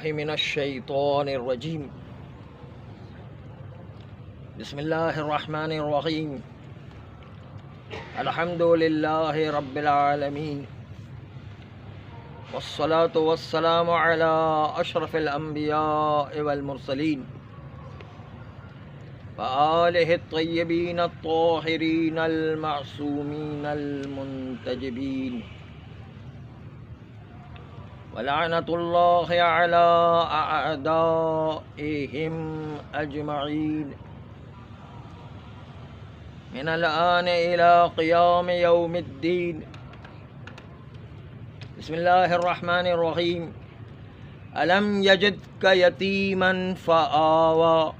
بالله من الشيطان الرجيم بسم الله الرحمن الرحيم الحمد لله رب العالمين والصلاة والسلام على أشرف الأنبياء والمرسلين وآله الطيبين الطاهرين المعصومين المنتجبين ولعنة الله على أعدائهم أجمعين من الآن إلى قيام يوم الدين. بسم الله الرحمن الرحيم ألم يجدك يتيما فآوى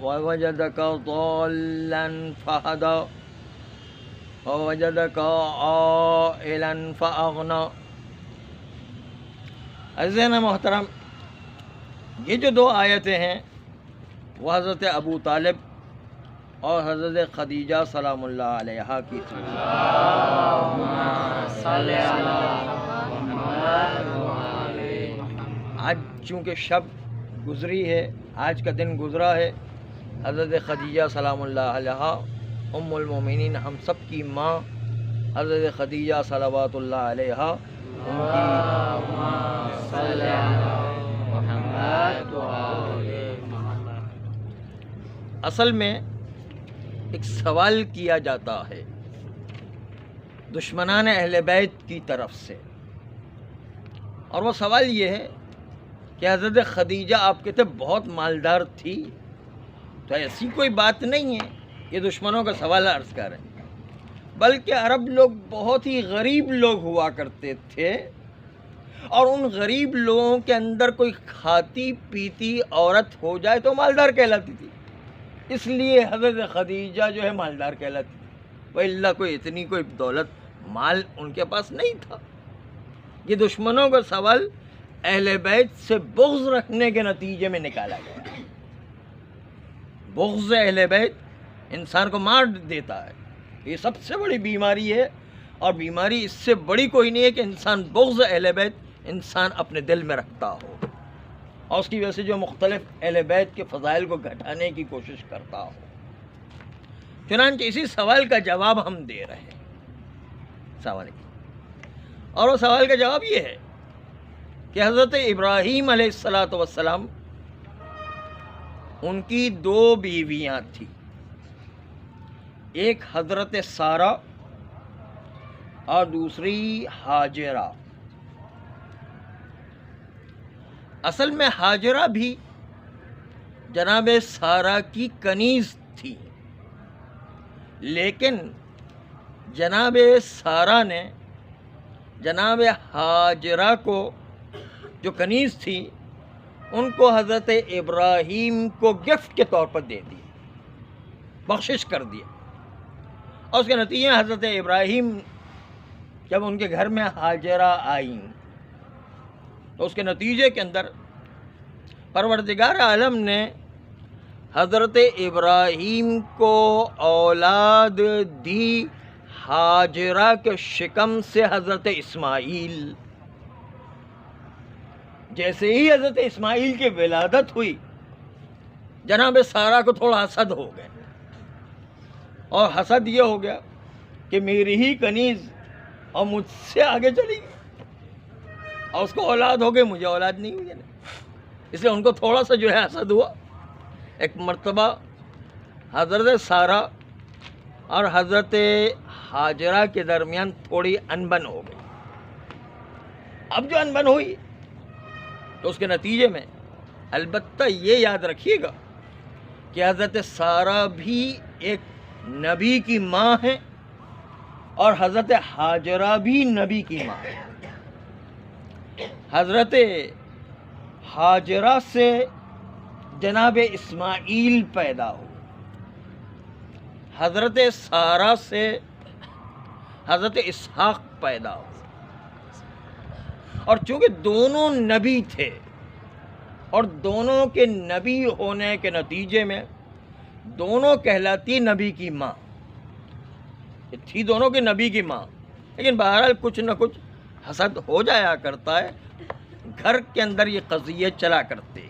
ووجدك ضالا فهدى ووجدك عائلا فأغنى. عزیزان محترم، یہ جو دو آیتیں ہیں وہ حضرت ابو طالب اور حضرت خدیجہ سلام اللہ علیہا کی تھی. آج چونکہ شب گزری ہے، آج کا دن گزرا ہے، حضرت خدیجہ سلام اللہ علیہا ام المومنین ہم سب کی ماں حضرت خدیجہ صلوات اللہ علیہا اصل میں ایک سوال کیا جاتا ہے دشمنان اہل بیت کی طرف سے، اور وہ سوال یہ ہے کہ حضرت خدیجہ آپ کہتے بہت مالدار تھی، تو ایسی کوئی بات نہیں ہے. یہ دشمنوں کا سوال عرض کر رہے ہیں، بلکہ عرب لوگ بہت ہی غریب لوگ ہوا کرتے تھے، اور ان غریب لوگوں کے اندر کوئی کھاتی پیتی عورت ہو جائے تو مالدار کہلاتی تھی. اس لیے حضرت خدیجہ جو ہے مالدار کہلاتی تھی، وَإِلَّا کوئی اتنی کوئی دولت مال ان کے پاس نہیں تھا. یہ دشمنوں کا سوال اہل بیت سے بغض رکھنے کے نتیجے میں نکالا گیا. بغض اہل بیت انسان کو مار دیتا ہے، یہ سب سے بڑی بیماری ہے، اور بیماری اس سے بڑی کوئی نہیں ہے کہ انسان بغض اہل بیت انسان اپنے دل میں رکھتا ہو، اور اس کی وجہ سے جو مختلف اہل بیت کے فضائل کو گھٹانے کی کوشش کرتا ہو. چنانچہ اسی سوال کا جواب ہم دے رہے ہیں. سوال اور وہ سوال کا جواب یہ ہے کہ حضرت ابراہیم علیہ السلام ان کی دو بیویاں تھیں، ایک حضرت سارہ اور دوسری ہاجرہ. اصل میں ہاجرہ بھی جناب سارہ کی کنیز تھی، لیکن جناب سارہ نے جناب ہاجرہ کو جو کنیز تھی ان کو حضرت ابراہیم کو گفٹ کے طور پر دے دی، بخشش کر دیا. اور اس کے نتیجے میں حضرت ابراہیم جب ان کے گھر میں ہاجرہ آئیں تو اس کے نتیجے کے اندر پروردگار عالم نے حضرت ابراہیم کو اولاد دی ہاجرہ کے شکم سے حضرت اسماعیل. جیسے ہی حضرت اسماعیل کی ولادت ہوئی جناب سارہ کو تھوڑا حسد ہو گیا، اور حسد یہ ہو گیا کہ میری ہی کنیز اور مجھ سے آگے چلی گئی، اور اس کو اولاد ہو گئی، مجھے اولاد نہیں ہوئی. اس لیے ان کو تھوڑا سا جو ہے حسد ہوا. ایک مرتبہ حضرت سارہ اور حضرت ہاجرہ کے درمیان تھوڑی انبن ہو گئی. اب جو انبن ہوئی تو اس کے نتیجے میں البتہ یہ یاد رکھیے گا کہ حضرت سارہ بھی ایک نبی کی ماں ہے، اور حضرت ہاجرہ بھی نبی کی ماں ہے. حضرت ہاجرہ سے جناب اسماعیل پیدا ہو، حضرت سارہ سے حضرت اسحاق پیدا ہو. اور چونکہ دونوں نبی تھے، اور دونوں کے نبی ہونے کے نتیجے میں دونوں کہلاتی نبی کی ماں. تھی دونوں کے نبی کی ماں، لیکن بہرحال کچھ نہ کچھ حسد ہو جایا کرتا ہے، گھر کے اندر یہ قضیے چلا کرتے ہیں۔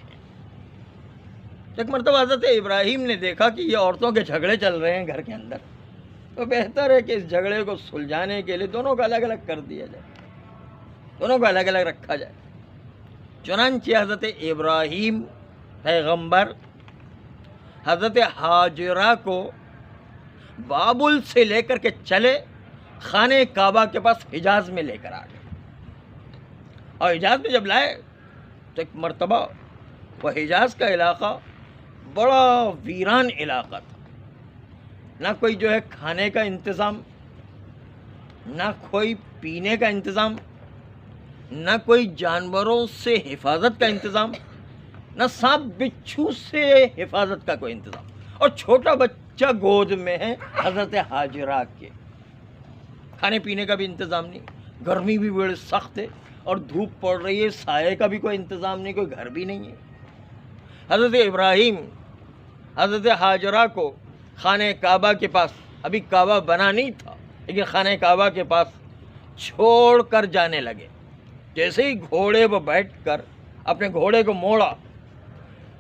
ایک مرتبہ حضرت ابراہیم نے دیکھا کہ یہ عورتوں کے جھگڑے چل رہے ہیں گھر کے اندر، تو بہتر ہے کہ اس جھگڑے کو سلجھانے کے لیے دونوں کو الگ الگ کر دیا جائے، دونوں کو الگ الگ رکھا جائے۔ چنانچہ حضرت ابراہیم پیغمبر حضرت ہاجرہ کو بابل سے لے کر کے چلے، خانہ کعبہ کے پاس حجاز میں لے کر آ گئے، اور حجاز میں جب لائے تو ایک مرتبہ وہ حجاز کا علاقہ بڑا ویران علاقہ تھا، نہ کوئی جو ہے کھانے کا انتظام، نہ کوئی پینے کا انتظام، نہ کوئی جانوروں سے حفاظت کا انتظام، نہ سانپ بچھو سے حفاظت کا کوئی انتظام، اور چھوٹا بچہ گود میں ہے حضرت ہاجرہ کے، کھانے پینے کا بھی انتظام نہیں، گرمی بھی بڑی سخت ہے اور دھوپ پڑ رہی ہے، سائے کا بھی کوئی انتظام نہیں، کوئی گھر بھی نہیں ہے۔ حضرت ابراہیم حضرت ہاجرہ کو خانہ کعبہ کے پاس، ابھی کعبہ بنا نہیں تھا لیکن خانہ کعبہ کے پاس چھوڑ کر جانے لگے۔ جیسے ہی گھوڑے پر بیٹھ کر اپنے گھوڑے کو موڑا،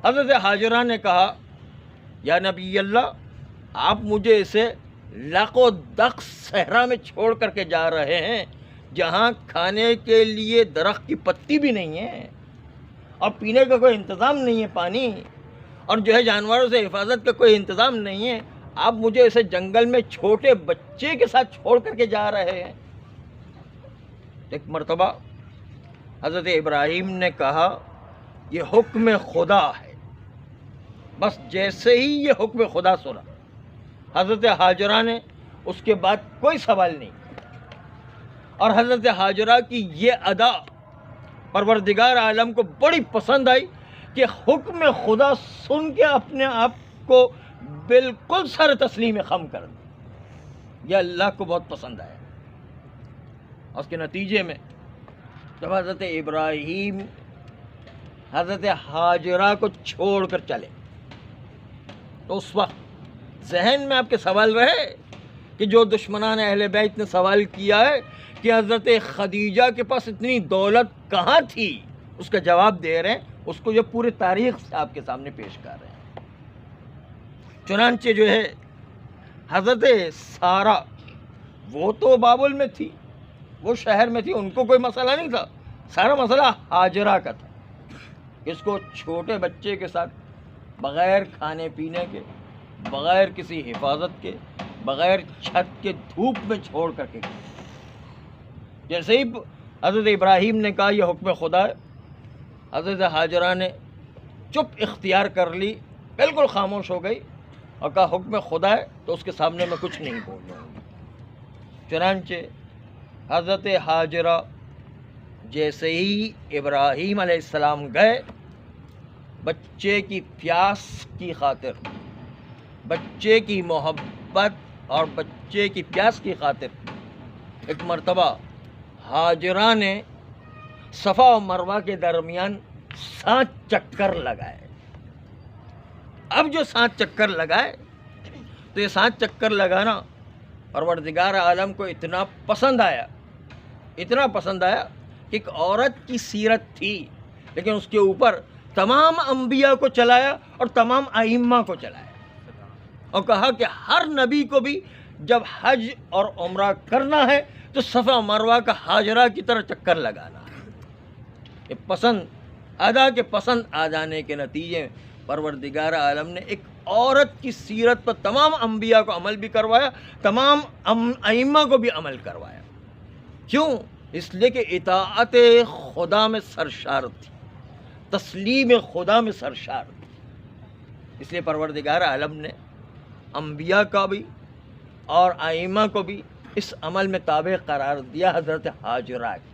حضرت ہاجرہ نے کہا، یا نبی اللہ، آپ مجھے اسے لاق و دق صحرا میں چھوڑ کر کے جا رہے ہیں، جہاں کھانے کے لیے درخت کی پتی بھی نہیں ہے اور پینے کا کوئی انتظام نہیں ہے پانی، اور جو ہے جانوروں سے حفاظت کا کوئی انتظام نہیں ہے، آپ مجھے اسے جنگل میں چھوٹے بچے کے ساتھ چھوڑ کر کے جا رہے ہیں۔ ایک مرتبہ حضرت ابراہیم نے کہا، یہ حکم خدا ہے۔ بس جیسے ہی یہ حکم خدا سنا، حضرت ہاجرہ نے اس کے بعد کوئی سوال نہیں کیا، اور حضرت ہاجرہ کی یہ ادا پروردگار عالم کو بڑی پسند آئی کہ حکم خدا سن کے اپنے آپ کو بالکل سر تسلیم خم کر دیا۔ یہ اللہ کو بہت پسند آیا۔ اس کے نتیجے میں جب حضرت ابراہیم حضرت ہاجرہ کو چھوڑ کر چلے تو اس وقت ذہن میں آپ کے سوال رہے کہ جو دشمنان اہل بیت نے سوال کیا ہے کہ حضرت خدیجہ کے پاس اتنی دولت کہاں تھی، اس کا جواب دے رہے ہیں، اس کو یہ پورے تاریخ سے آپ کے سامنے پیش کر رہے ہیں۔ چنانچہ جو ہے حضرت سارہ، وہ تو بابل میں تھی، وہ شہر میں تھی، ان کو کوئی مسئلہ نہیں تھا، سارا مسئلہ ہاجرہ کا تھا، اس کو چھوٹے بچے کے ساتھ بغیر کھانے پینے کے، بغیر کسی حفاظت کے، بغیر چھت کے دھوپ میں چھوڑ کر کے گئے۔ جیسے ہی حضرت ابراہیم نے کہا یہ حکم خدا ہے، حضرت ہاجرہ نے چپ اختیار کر لی، بالکل خاموش ہو گئی اور کہا حکم خدا ہے تو اس کے سامنے میں کچھ نہیں بولوں گی۔ چنانچہ حضرت ہاجرہ جیسے ہی ابراہیم علیہ السلام گئے، بچے کی پیاس کی خاطر، بچے کی محبت اور بچے کی پیاس کی خاطر ایک مرتبہ ہاجرہ نے صفا و مروہ کے درمیان 7 چکر لگائے۔ اب جو 7 چکر لگائے تو یہ 7 چکر لگانا پروردگار عالم کو اتنا پسند آیا، اتنا پسند آیا کہ ایک عورت کی سیرت تھی لیکن اس کے اوپر تمام انبیاء کو چلایا اور تمام ائمہ کو چلایا، اور کہا کہ ہر نبی کو بھی جب حج اور عمرہ کرنا ہے تو صفا مروہ کا ہاجرہ کی طرح چکر لگانا ہے۔ یہ پسند آ جانے کے نتیجے میں پروردگار عالم نے ایک عورت کی سیرت پر تمام انبیاء کو عمل بھی کروایا، تمام ائمہ کو بھی عمل کروایا۔ کیوں؟ اس لیے کہ اطاعت خدا میں سرشار تھی، تسلیم خدا میں سرشار تھی، اس لیے پروردگار عالم نے انبیاء کا بھی اور ائمہ کو بھی اس عمل میں تابع قرار دیا حضرت ہاجرہ کی۔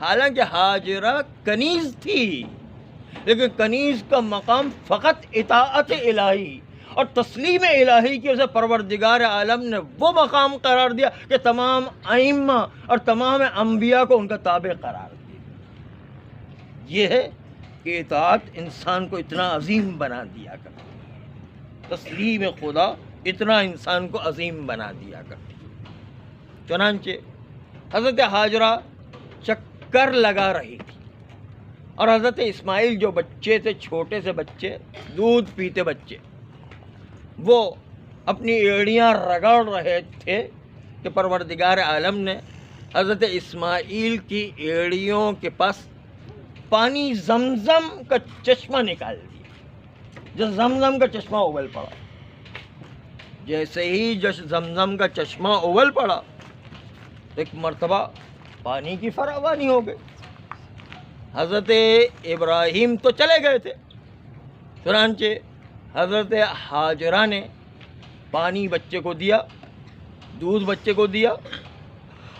حالانکہ ہاجرہ کنیز تھی لیکن کنیز کا مقام فقط اطاعت الہی اور تسلیم الہی کی وجہ سے پروردگار عالم نے وہ مقام قرار دیا کہ تمام ائمہ اور تمام انبیاء کو ان کا تابع قرار دیا۔ یہ ہے کہ اطاعت انسان کو اتنا عظیم بنا دیا کرتی ہے، تسلیم خدا اتنا انسان کو عظیم بنا دیا کرتی ہے۔ چنانچہ حضرت ہاجرہ چکر لگا رہی تھی، اور حضرت اسماعیل جو بچے تھے، چھوٹے سے بچے، دودھ پیتے بچے، وہ اپنی ایڑیاں رگڑ رہے تھے کہ پروردگار عالم نے حضرت اسماعیل کی ایڑیوں کے پاس پانی زمزم کا چشمہ نکال دیا۔ جو زمزم کا چشمہ اول پڑا، جیسے ہی زمزم کا چشمہ اول پڑا، ایک مرتبہ پانی کی فراوانی ہو گئی۔ حضرت ابراہیم تو چلے گئے تھے، چنانچہ حضرت ہاجرہ نے پانی بچے کو دیا، دودھ بچے کو دیا،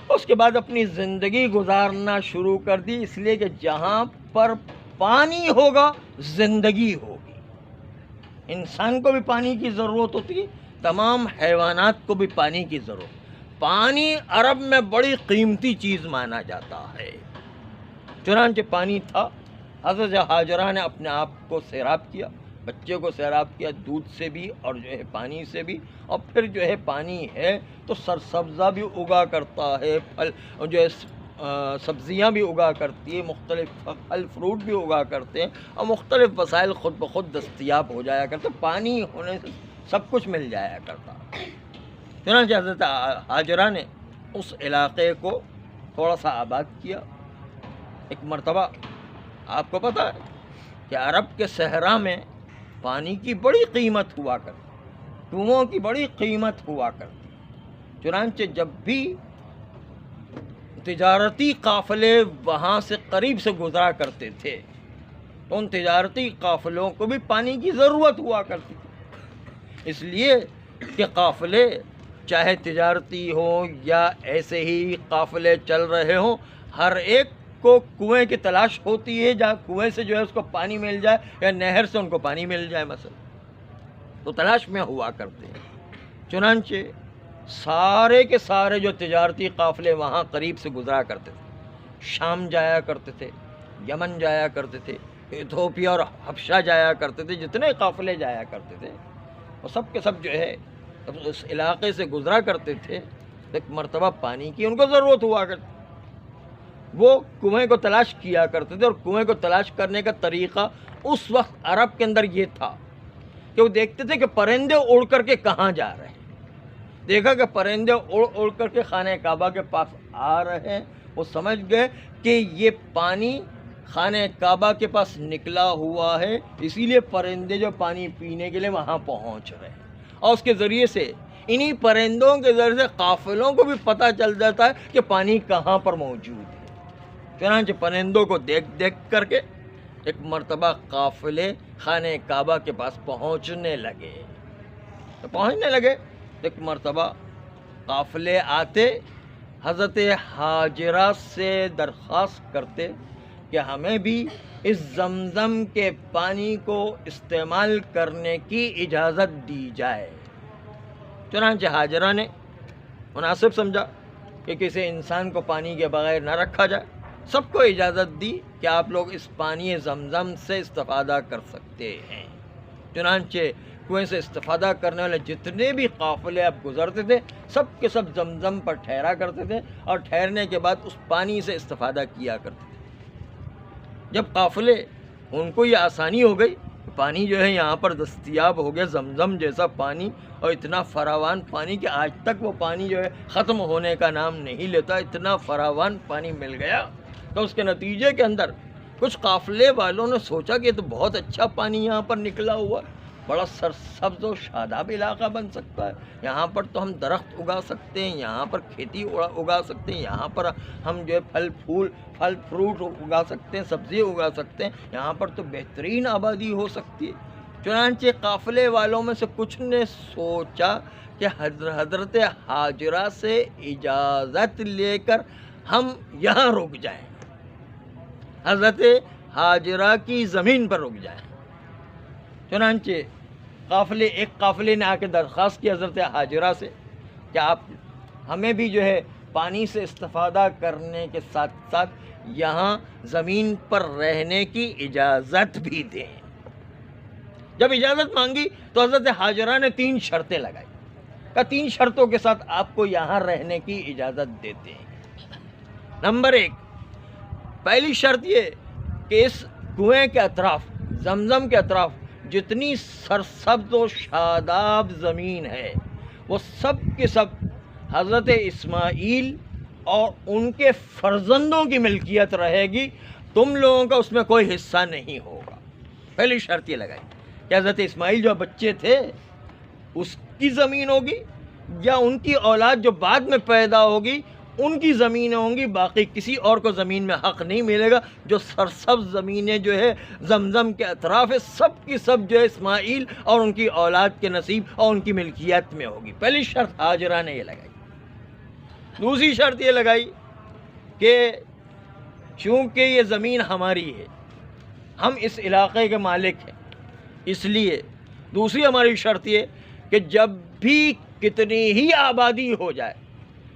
اس کے بعد اپنی زندگی گزارنا شروع کر دی، اس لیے کہ جہاں پر پانی ہوگا زندگی ہوگی۔ انسان کو بھی پانی کی ضرورت ہوتی ہے، تمام حیوانات کو بھی پانی کی ضرورت۔ پانی عرب میں بڑی قیمتی چیز مانا جاتا ہے، چنانچہ پانی تھا۔ حضرت ہاجرہ نے اپنے آپ کو سیراب کیا، بچے کو سیراب کیا، دودھ سے بھی اور جو ہے پانی سے بھی، اور پھر جو ہے پانی ہے تو سرسبزہ بھی اگا کرتا ہے، پھل جو ہے سبزیاں بھی اگا کرتی ہے، مختلف پھل فروٹ بھی اگا کرتے ہیں، اور مختلف وسائل خود بخود دستیاب ہو جایا کرتے، پانی ہونے سے سب کچھ مل جایا کرتا۔ چنانچہ حضرت ہاجرہ نے اس علاقے کو تھوڑا سا آباد کیا۔ ایک مرتبہ آپ کو پتہ ہے کہ عرب کے صحرا میں پانی کی بڑی قیمت ہوا کرتی، کنووں کی بڑی قیمت ہوا کرتی، چنانچہ جب بھی تجارتی قافلے وہاں سے قریب سے گزرا کرتے تھے تو ان تجارتی قافلوں کو بھی پانی کی ضرورت ہوا کرتی تھی، اس لیے کہ قافلے چاہے تجارتی ہوں یا ایسے ہی قافلے چل رہے ہوں، ہر ایک کو کنویں کی تلاش ہوتی ہے، جہاں کنویں سے جو ہے اس کو پانی مل جائے یا نہر سے ان کو پانی مل جائے مثلا، تو تلاش میں ہوا کرتے ہیں۔ چنانچہ سارے کے سارے جو تجارتی قافلے وہاں قریب سے گزرا کرتے تھے، شام جایا کرتے تھے، یمن جایا کرتے تھے، ایتھوپیا اور حبشہ جایا کرتے تھے، جتنے قافلے جایا کرتے تھے وہ سب کے سب جو ہے اس علاقے سے گزرا کرتے تھے۔ ایک مرتبہ پانی کی ان کو ضرورت ہوا کرتی، وہ کنویں کو تلاش کیا کرتے تھے، اور کنویں کو تلاش کرنے کا طریقہ اس وقت عرب کے اندر یہ تھا کہ وہ دیکھتے تھے کہ پرندے اڑ کر کے کہاں جا رہے ہیں۔ دیکھا کہ پرندے اڑ کر کے خانہ کعبہ کے پاس آ رہے ہیں، وہ سمجھ گئے کہ یہ پانی خانہ کعبہ کے پاس نکلا ہوا ہے، اسی لیے پرندے جو پانی پینے کے لیے وہاں پہنچ رہے ہیں، اور اس کے ذریعے سے انہی پرندوں کے ذریعے سے قافلوں کو بھی پتہ چل جاتا ہے کہ پانی کہاں پر موجود ہے۔ چنانچہ پرندوں کو دیکھ دیکھ کر کے ایک مرتبہ قافلے خانہ کعبہ کے پاس پہنچنے لگے۔ ایک مرتبہ قافلے آتے حضرت ہاجرہ سے درخواست کرتے کہ ہمیں بھی اس زمزم کے پانی کو استعمال کرنے کی اجازت دی جائے۔ چنانچہ ہاجرہ نے مناسب سمجھا کہ کسی انسان کو پانی کے بغیر نہ رکھا جائے، سب کو اجازت دی کہ آپ لوگ اس پانی زمزم سے استفادہ کر سکتے ہیں۔ چنانچہ کنویں سے استفادہ کرنے والے جتنے بھی قافلے اب گزرتے تھے سب کے سب زمزم پر ٹھہرا کرتے تھے، اور ٹھہرنے کے بعد اس پانی سے استفادہ کیا کرتے تھے۔ جب قافلے ان کو یہ آسانی ہو گئی، پانی جو ہے یہاں پر دستیاب ہو گیا، زمزم جیسا پانی، اور اتنا فراوان پانی کہ آج تک وہ پانی جو ہے ختم ہونے کا نام نہیں لیتا، اتنا فراوان پانی مل گیا۔ تو اس کے نتیجے کے اندر کچھ قافلے والوں نے سوچا کہ یہ تو بہت اچھا پانی یہاں پر نکلا ہوا ہے، بڑا سرسبز و شاداب علاقہ بن سکتا ہے، یہاں پر تو ہم درخت اگا سکتے ہیں، یہاں پر کھیتی اگا سکتے ہیں، یہاں پر ہم جو ہے پھل فروٹ اگا سکتے ہیں، سبزی اگا سکتے ہیں، یہاں پر تو بہترین آبادی ہو سکتی ہے۔ چنانچہ قافلے والوں میں سے کچھ نے سوچا کہ حضرت ہاجرہ سے اجازت لے کر ہم یہاں رک جائیں، حضرت ہاجرہ کی زمین پر رک جائیں۔ چنانچہ ایک قافلے نے آ کے درخواست کی حضرت ہاجرہ سے کہ آپ ہمیں بھی جو ہے پانی سے استفادہ کرنے کے ساتھ ساتھ یہاں زمین پر رہنے کی اجازت بھی دیں۔ جب اجازت مانگی تو حضرت ہاجرہ نے 3 شرطیں لگائی، کہ 3 شرطوں کے ساتھ آپ کو یہاں رہنے کی اجازت دیتے ہیں۔ نمبر 1 پہلی شرط یہ کہ اس کنویں کے اطراف، زمزم کے اطراف جتنی سرسبز و شاداب زمین ہے وہ سب کے سب حضرت اسماعیل اور ان کے فرزندوں کی ملکیت رہے گی، تم لوگوں کا اس میں کوئی حصہ نہیں ہوگا۔ پہلی شرط یہ لگائی کہ حضرت اسماعیل جو بچے تھے اس کی زمین ہوگی، یا ان کی اولاد جو بعد میں پیدا ہوگی ان کی زمینیں ہوں گی، باقی کسی اور کو زمین میں حق نہیں ملے گا۔ جو سرسبز زمینیں جو ہے زمزم کے اطراف ہے، سب کی سب جو ہے اسماعیل اور ان کی اولاد کے نصیب اور ان کی ملکیت میں ہوگی۔ پہلی شرط ہاجرہ نے یہ لگائی۔ دوسری شرط یہ لگائی کہ چونکہ یہ زمین ہماری ہے، ہم اس علاقے کے مالک ہیں، اس لیے دوسری ہماری شرط یہ کہ جب بھی کتنی ہی آبادی ہو جائے،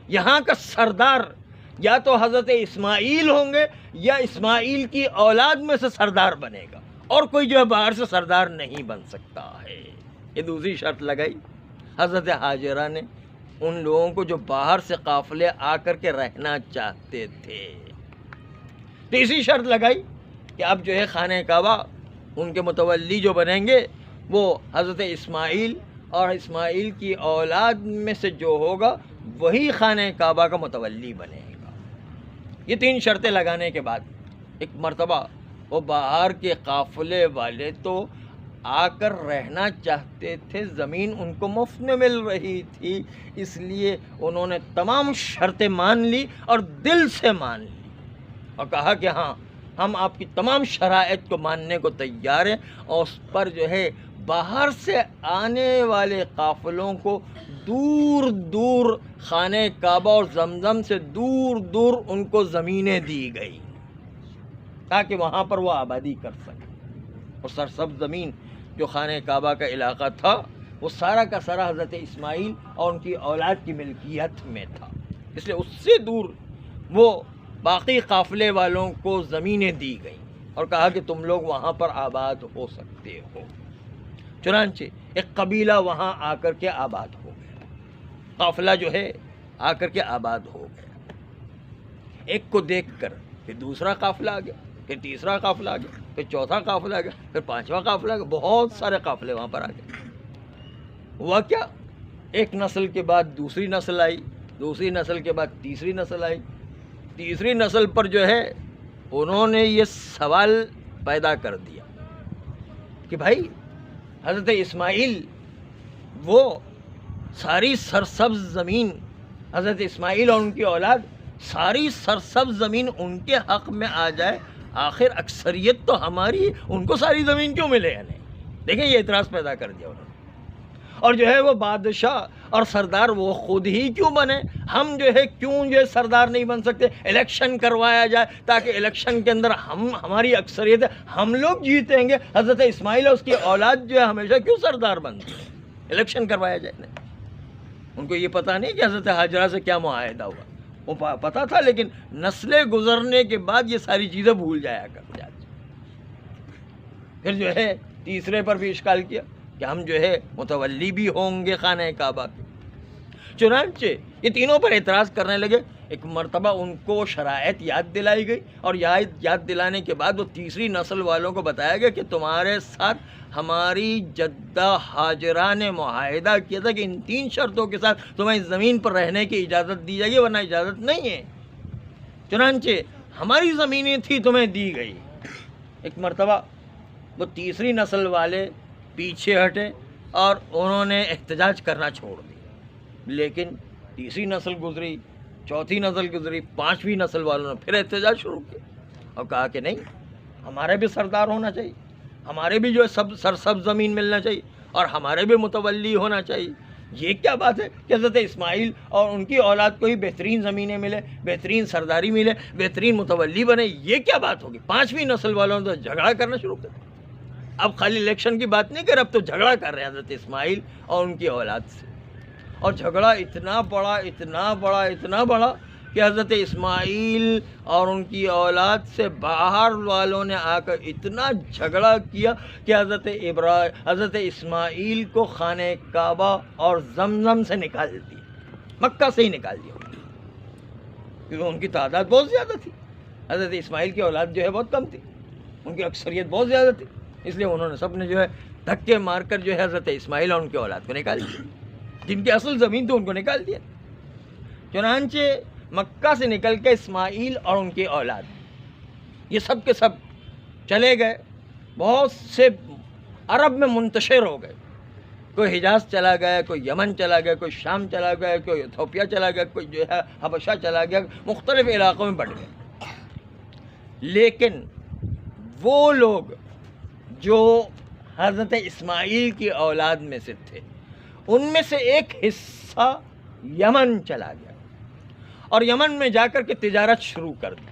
یہاں کا سردار یا تو حضرت اسماعیل ہوں گے یا اسماعیل کی اولاد میں سے سردار بنے گا، اور کوئی جو ہے باہر سے سردار نہیں بن سکتا ہے۔ یہ دوسری شرط لگائی حضرت ہاجرہ نے ان لوگوں کو جو باہر سے قافلے آ کر کے رہنا چاہتے تھے۔ تیسری شرط لگائی کہ اب جو ہے خانہ کعبہ ان کے متولی جو بنیں گے وہ حضرت اسماعیل اور اسماعیل کی اولاد میں سے جو ہوگا وہی خانہ کعبہ کا متولی بنے گا۔ یہ تین شرطیں لگانے کے بعد ایک مرتبہ وہ باہر کے قافلے والے تو آ کر رہنا چاہتے تھے، زمین ان کو مفت میں مل رہی تھی، اس لیے انہوں نے تمام شرطیں مان لی اور دل سے مان لی اور کہا کہ ہاں ہم آپ کی تمام شرائط کو ماننے کو تیار ہیں، اور اس پر جو ہے باہر سے آنے والے قافلوں کو دور دور خانہ کعبہ اور زمزم سے دور دور ان کو زمینیں دی گئی تاکہ وہاں پر وہ آبادی کر سکے۔ اور سرسبز زمین جو خانہ کعبہ کا علاقہ تھا وہ سارا کا سارا حضرت اسماعیل اور ان کی اولاد کی ملکیت میں تھا، اس لیے اس سے دور وہ باقی قافلے والوں کو زمینیں دی گئیں اور کہا کہ تم لوگ وہاں پر آباد ہو سکتے ہو۔ چنانچہ ایک قبیلہ وہاں آ کر کے آباد ہو گیا، قافلہ جو ہے آ کر کے آباد ہو گیا۔ ایک کو دیکھ کر پھر دوسرا قافلہ آ گیا، پھر تیسرا قافلہ آ گیا، پھر چوتھا قافلہ آ گیا، پھر پانچواں قافلہ آ گیا، بہت سارے قافلے وہاں پر آ گئے۔ ہوا کیا، ایک نسل کے بعد دوسری نسل آئی، دوسری نسل کے بعد تیسری نسل آئی، تیسری نسل پر جو ہے انہوں نے یہ سوال پیدا کر دیا کہ بھائی حضرت اسماعیل وہ ساری سرسبز زمین، حضرت اسماعیل اور ان کی اولاد ساری سرسبز زمین ان کے حق میں آ جائے، آخر اکثریت تو ہماری ہے، ان کو ساری زمین کیوں ملے یا نہیں؟ دیکھیں یہ اعتراض پیدا کر دیا انہوں نے، اور جو ہے وہ بادشاہ اور سردار وہ خود ہی کیوں بنے، ہم جو ہے کیوں جو ہے سردار نہیں بن سکتے؟ الیکشن کروایا جائے تاکہ الیکشن کے اندر ہماری اکثریت ہے، ہم لوگ جیتیں گے، حضرت اسماعیل اور اس کی اولاد جو ہے ہمیشہ کیوں سردار بنتی ہے؟ الیکشن کروایا جائے۔ نہیں، ان کو یہ پتہ نہیں کہ حضرت ہاجرہ سے کیا معاہدہ ہوا، وہ پتہ تھا لیکن نسلیں گزرنے کے بعد یہ ساری چیزیں بھول جایا کرتے۔ پھر جو ہے تیسرے پر بھی اشکال کیا کہ ہم جو ہے متولی بھی ہوں گے خانہ کعبہ کے۔ چنانچہ یہ تینوں پر اعتراض کرنے لگے۔ ایک مرتبہ ان کو شرائط یاد دلائی گئی، اور یاد دلانے کے بعد وہ تیسری نسل والوں کو بتایا گیا کہ تمہارے ساتھ ہماری جدہ ہاجرہ نے معاہدہ کیا تھا کہ ان تین شرطوں کے ساتھ تمہیں اس زمین پر رہنے کی اجازت دی جائے گی، ورنہ اجازت نہیں ہے۔ چنانچہ ہماری زمینیں تھی تمہیں دی گئی۔ ایک مرتبہ وہ تیسری نسل والے پیچھے ہٹے اور انہوں نے احتجاج کرنا چھوڑ دیا، لیکن تیسری نسل گزری، چوتھی نسل گزری، پانچویں نسل والوں نے پھر احتجاج شروع کیا اور کہا کہ نہیں، ہمارے بھی سردار ہونا چاہیے، ہمارے بھی جو ہے سرسبز زمین ملنا چاہیے، اور ہمارے بھی متولی ہونا چاہیے۔ یہ کیا بات ہے کہ حضرت اسماعیل اور ان کی اولاد کو ہی بہترین زمینیں ملے، بہترین سرداری ملے، بہترین متولی بنے؟ یہ کیا بات ہوگی؟ پانچویں نسل والوں نے تو جھگڑا کرنا شروع کر دیا۔ اب خالی الیکشن کی بات نہیں کر رہے، اب تو جھگڑا کر رہے ہیں حضرت اسماعیل اور ان کی اولاد سے، اور جھگڑا اتنا بڑا کہ حضرت اسماعیل اور ان کی اولاد سے باہر والوں نے آ کر اتنا جھگڑا کیا کہ حضرت اسماعیل کو خانہ کعبہ اور زمزم سے نکال دیا، مکہ سے ہی نکال دیا، کیونکہ ان کی تعداد بہت زیادہ تھی۔ حضرت اسماعیل کی اولاد جو ہے بہت کم تھی، ان کی اکثریت بہت زیادہ تھی، اس لیے انہوں نے سب نے جو ہے دھکے مار کر جو ہے حضرت اسماعیل اور ان کی اولاد کو نکال دیا، جن کی اصل زمین تھی ان کو نکال دیا۔ چنانچہ مکہ سے نکل کے اسماعیل اور ان کی اولاد یہ سب کے سب چلے گئے، بہت سے عرب میں منتشر ہو گئے، کوئی حجاز چلا گیا، کوئی یمن چلا گیا، کوئی شام چلا گیا، کوئی ایتھوپیا چلا گیا، کوئی جو ہے حبشہ چلا گیا، مختلف علاقوں میں بڑھ گئے۔ لیکن وہ لوگ جو حضرت اسماعیل کی اولاد میں سے تھے، ان میں سے ایک حصہ یمن چلا گیا اور یمن میں جا کر کے تجارت شروع کر دی،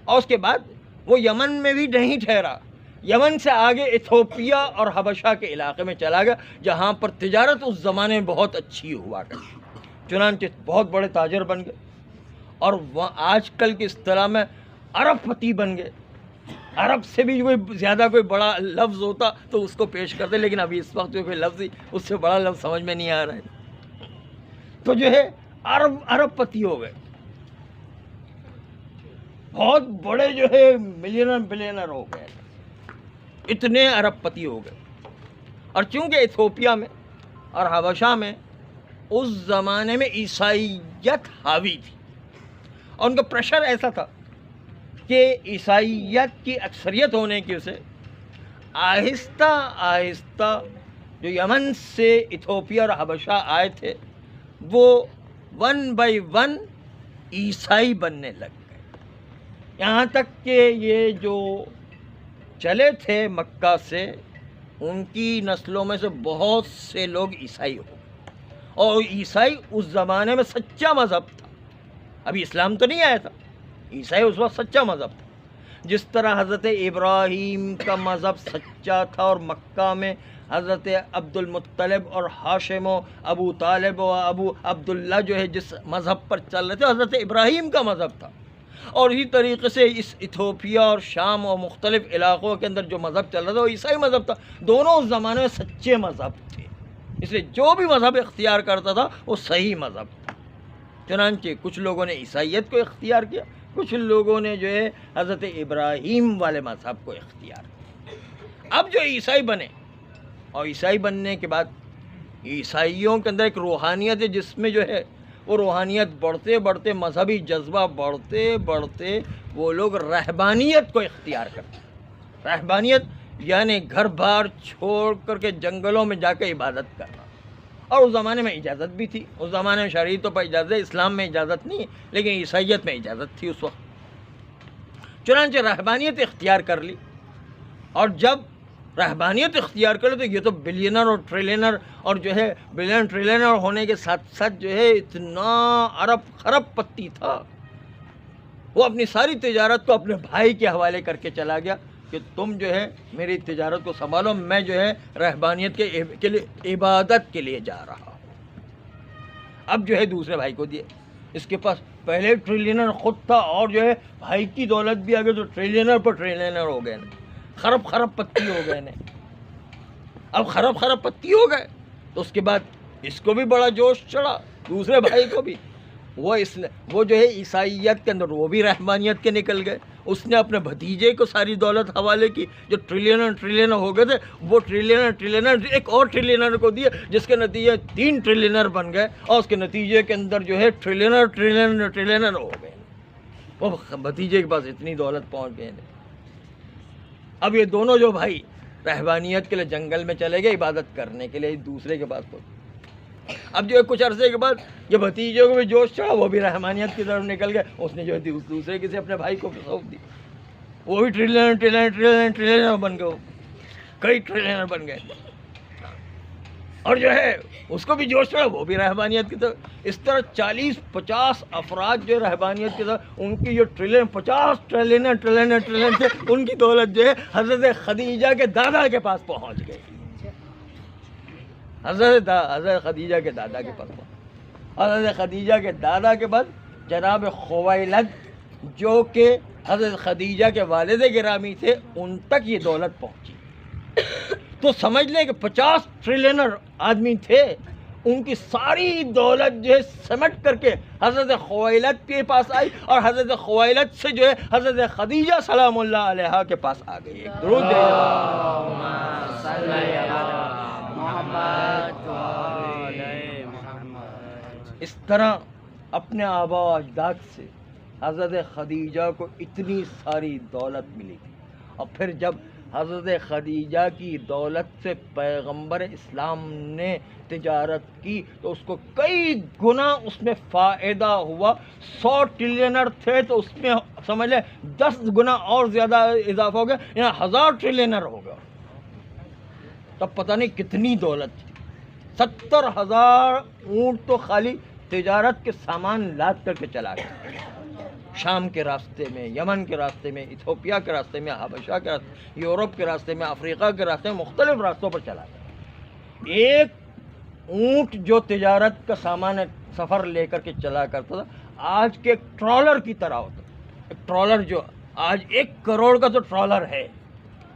اور اس کے بعد وہ یمن میں بھی نہیں ٹھہرا، یمن سے آگے ایتھوپیا اور حبشہ کے علاقے میں چلا گیا، جہاں پر تجارت اس زمانے میں بہت اچھی ہوا کرتی، چنانچہ بہت بڑے تاجر بن گئے، اور وہ آج کل کی اصطلاح میں عرب پتی بن گئے۔ عرب سے بھی کوئی زیادہ کوئی بڑا لفظ ہوتا تو اس کو پیش کرتے، لیکن ابھی اس وقت جو کوئی لفظ ہی اس سے بڑا لفظ سمجھ میں نہیں آ رہا ہے، تو جو ہے عرب پتی ہو گئے، بہت بڑے جو ہے ملینر بلینر ہو گئے، اتنے عرب پتی ہو گئے۔ اور چونکہ ایتھوپیا میں اور حبشہ میں اس زمانے میں عیسائیت حاوی تھی، اور ان کا پریشر ایسا تھا کہ عیسائیت کی اکثریت ہونے کی وجہ سے آہستہ آہستہ جو یمن سے ایتھوپیا اور حبشہ آئے تھے وہ 1 بائی 1 عیسائی بننے لگ گئے، یہاں تک کہ یہ جو چلے تھے مکہ سے ان کی نسلوں میں سے بہت سے لوگ عیسائی ہو گئے، اور عیسائی اس زمانے میں سچا مذہب تھا، ابھی اسلام تو نہیں آیا تھا، عیسائی اس وقت سچا مذہب تھا۔ جس طرح حضرت ابراہیم کا مذہب سچا تھا اور مکہ میں حضرت عبد المطلب اور ہاشم و ابو طالب و ابو عبداللہ جو ہے جس مذہب پر چل رہے تھے، حضرت ابراہیم کا مذہب تھا، اور اسی طریقے سے اس ایتھوپیا اور شام اور مختلف علاقوں کے اندر جو مذہب چل رہا تھا وہ عیسائی مذہب تھا، دونوں اس زمانے میں سچے مذہب تھے، اس لیے جو بھی مذہب اختیار کرتا تھا وہ صحیح مذہب تھا۔ چنانچہ کچھ لوگوں نے عیسائیت کو اختیار کیا، کچھ لوگوں نے جو ہے حضرت ابراہیم والے مذہب کو اختیار کیا۔ اب جو عیسائی بنے، اور عیسائی بننے کے بعد عیسائیوں کے اندر ایک روحانیت ہے جس میں جو ہے وہ روحانیت بڑھتے بڑھتے، مذہبی جذبہ بڑھتے بڑھتے وہ لوگ رہبانیت کو اختیار کرتے ہیں۔ رہبانیت یعنی گھر بار چھوڑ کر کے جنگلوں میں جا کے عبادت کرنا، اور اس زمانے میں اجازت بھی تھی، اس زمانے میں شرعی طور پر اجازت ہے، اسلام میں اجازت نہیں ہے، لیکن عیسائیت میں اجازت تھی اس وقت۔ چنانچہ رہبانیت اختیار کر لی، اور جب رہبانیت اختیار کر لی تو یہ تو بلینر اور ٹریلینر، اور جو ہے بلین ٹریلینر ہونے کے ساتھ ساتھ جو ہے اتنا عرب خرب پتی تھا، وہ اپنی ساری تجارت کو اپنے بھائی کے حوالے کر کے چلا گیا کہ تم جو ہے میری تجارت کو سنبھالو، میں جو ہے رہبانیت کے لیے عبادت کے لیے جا رہا ہوں۔ اب جو ہے دوسرے بھائی کو دیے، اس کے پاس پہلے ٹریلینر خود تھا، اور جو ہے بھائی کی دولت بھی آ گئی تو ٹریلینر پر ٹریلینر ہو گئے، خرب پتی ہو گئے نے۔ اب خرب پتی ہو گئے تو اس کے بعد اس کو بھی بڑا جوش چڑھا، دوسرے بھائی کو بھی، وہ جو ہے عیسائیت کے اندر وہ بھی رحمانیت کے نکل گئے، اس نے اپنے بھتیجے کو ساری دولت حوالے کی، جو ٹریلینر ہو گئے تھے وہ ٹریلینر ایک اور ٹریلینر کو دیے، جس کے نتیجے 3 ٹریلینر بن گئے، اور اس کے نتیجے کے اندر جو ہے ٹریلینر ہو گئے، وہ بھتیجے کے پاس اتنی دولت پہنچ گئے۔ اب یہ دونوں جو بھائی رہبانیت کے لیے جنگل میں چلے گئے عبادت کرنے کے لیے دوسرے کے پاس پہنچ۔ اب جو ہے کچھ عرصے کے بعد یہ بھتیجے کو بھی جوش چڑھا، وہ بھی رحمانیت کی طرف نکل گئے، اس نے جو ہے دوسرے کسی اپنے بھائی کو سونپ دی، وہ بھی ٹریلینر بن گئے، کئی ٹریلینر بن گئے، اور جو ہے اس کو بھی جوش چڑھا، وہ بھی رحمانیت کی طرف۔ اس طرح 40-50 افراد جو رہبانیت کی طرف، ان کی جو 50 ٹریلینر تھے، ان کی دولت جو ہے حضرت خدیجہ کے دادا کے پاس پہنچ گئی، حضرت خدیجہ کے دادا کے پاس پہنچ۔ حضرت خدیجہ کے دادا کے بعد جناب خویلد جو کہ حضرت خدیجہ کے والد گرامی تھے، ان تک یہ دولت پہنچی۔ تو سمجھ لیں کہ 50 ٹریلینر آدمی تھے، ان کی ساری دولت جو ہے سمٹ کر کے حضرت خویلد کے پاس آئی اور حضرت خویلد سے جو ہے حضرت خدیجہ سلام اللہ علیہا کے پاس آ گئی. ایک درود دے اس طرح اپنے آبا و اجداد سے حضرت خدیجہ کو اتنی ساری دولت ملی تھی. اور پھر جب حضرت خدیجہ کی دولت سے پیغمبر اسلام نے تجارت کی تو اس کو کئی گنا اس میں فائدہ ہوا. 100 ٹریلینر تھے تو اس میں سمجھ لیں 10 گنا اور زیادہ اضافہ ہو گیا, یہاں 1000 ٹریلینر ہو گیا. تب پتہ نہیں کتنی دولت تھی. 70,000 اونٹ تو خالی تجارت کے سامان لاد کر کے چلا گیا. شام کے راستے میں, یمن کے راستے میں, ایتھوپیا کے راستے میں, حبشہ کے راستے میں, یورپ کے راستے میں, افریقہ کے راستے میں, مختلف راستوں پر چلا گیا. ایک اونٹ جو تجارت کا سامان سفر لے کر کے چلا کرتا تھا آج کے ٹرالر کی طرح ہوتا. ایک ٹرالر جو آج 1 کروڑ کا تو ٹرالر ہے,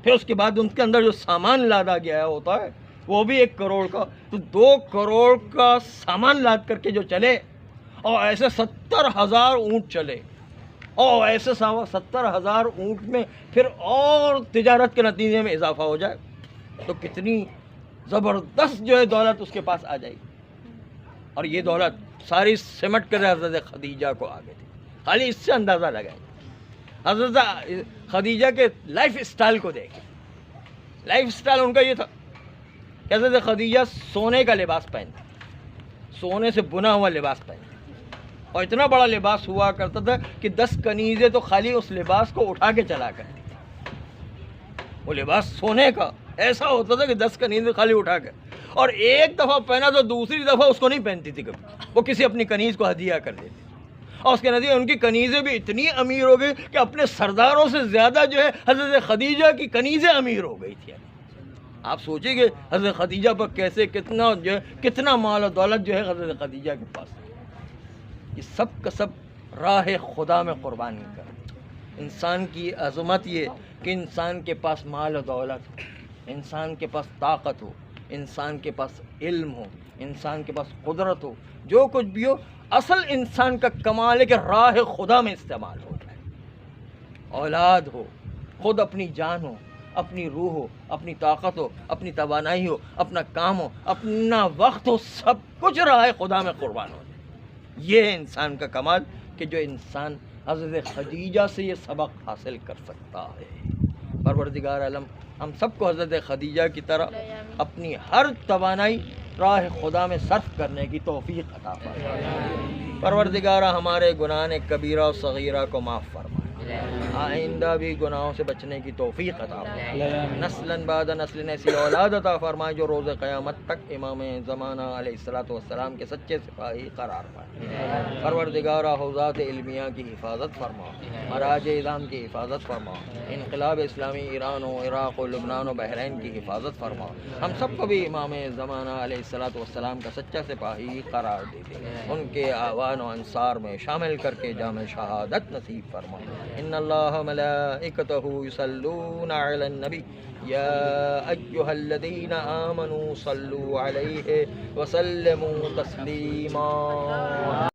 پھر اس کے بعد ان کے اندر جو سامان لادا گیا ہوتا ہے وہ بھی 1 کروڑ کا. تو 2 کروڑ کا سامان لاد کر کے جو چلے اور ایسے 70,000 اونٹ چلے اور ایسے 70,000 اونٹ میں پھر اور تجارت کے نتیجے میں اضافہ ہو جائے تو کتنی زبردست جو ہے دولت اس کے پاس آ جائے گی. اور یہ دولت ساری سمٹ کر حضرت خدیجہ کو آ گئی تھی. خالی اس سے اندازہ لگائیں. حضرت خدیجہ کے لائف اسٹائل کو دیکھیں. لائف اسٹائل ان کا یہ تھا کہ حضرت خدیجہ سونے کا لباس پہنتے, سونے سے بنا ہوا لباس پہنتے, اور اتنا بڑا لباس ہوا کرتا تھا کہ 10 کنیزیں تو خالی اس لباس کو اٹھا کے چلا کرتی تھی. وہ لباس سونے کا ایسا ہوتا تھا کہ 10 کنیزیں خالی اٹھا کر, اور ایک دفعہ پہنا تو دوسری دفعہ اس کو نہیں پہنتی تھی کبھی, وہ کسی اپنی کنیز کو ہدیہ کر دیتی. اور اس کے نتیجے ان کی کنیزیں بھی اتنی امیر ہو گئی کہ اپنے سرداروں سے زیادہ جو ہے حضرت خدیجہ کی کنیزیں امیر ہو گئی تھی. آپ سوچیں کہ حضرت خدیجہ پر کیسے کتنا جو ہے کتنا مال و دولت جو ہے حضرت خدیجہ کے پاس. یہ سب کا سب راہ خدا میں قربانی کر. انسان کی عظمت یہ کہ انسان کے پاس مال و دولت, انسان کے پاس طاقت ہو, انسان کے پاس علم ہو, انسان کے پاس قدرت ہو, جو کچھ بھی ہو, اصل انسان کا کمال ہے کہ راہ خدا میں استعمال ہو جائے. اولاد ہو, خود اپنی جان ہو, اپنی روح ہو, اپنی طاقت ہو, اپنی توانائی ہو, اپنا کام ہو, اپنا وقت ہو, سب کچھ راہ خدا میں قربان ہو جائے. یہ ہے انسان کا کمال کہ جو انسان حضرت خدیجہ سے یہ سبق حاصل کر سکتا ہے. پروردگار عالم ہم سب کو حضرت خدیجہ کی طرح اپنی ہر توانائی راہ خدا میں صرف کرنے کی توفیق عطا فرمائے. پروردگارہ ہمارے گناہ کبیرہ و صغیرہ کو معاف فرمائے, آئندہ بھی گناہوں سے بچنے کی توفیق عطا فرمائے. نسلاً بعد نسل ایسی اولاد عطا فرمائے جو روز قیامت تک امام زمانہ علیہ السلام کے سچے سپاہی قرار پائے. پروردگارہ حوزات علمیہ کی حفاظت فرما, مراج اعظام کی حفاظت فرما, انقلاب اسلامی ایران و عراق و لبنان و بحرین کی حفاظت فرما. ہم سب کو بھی امام زمانہ علیہ السلام کا سچا سپاہی قرار دے دے, ان کے اعوان و انصار میں شامل کر کے جامع شہادت نصیب فرما. ان اللہ ملائکتہ یصلون علی النبی یا ایھا الذین آمنوا صلوا علیہ وسلموا تسلیما.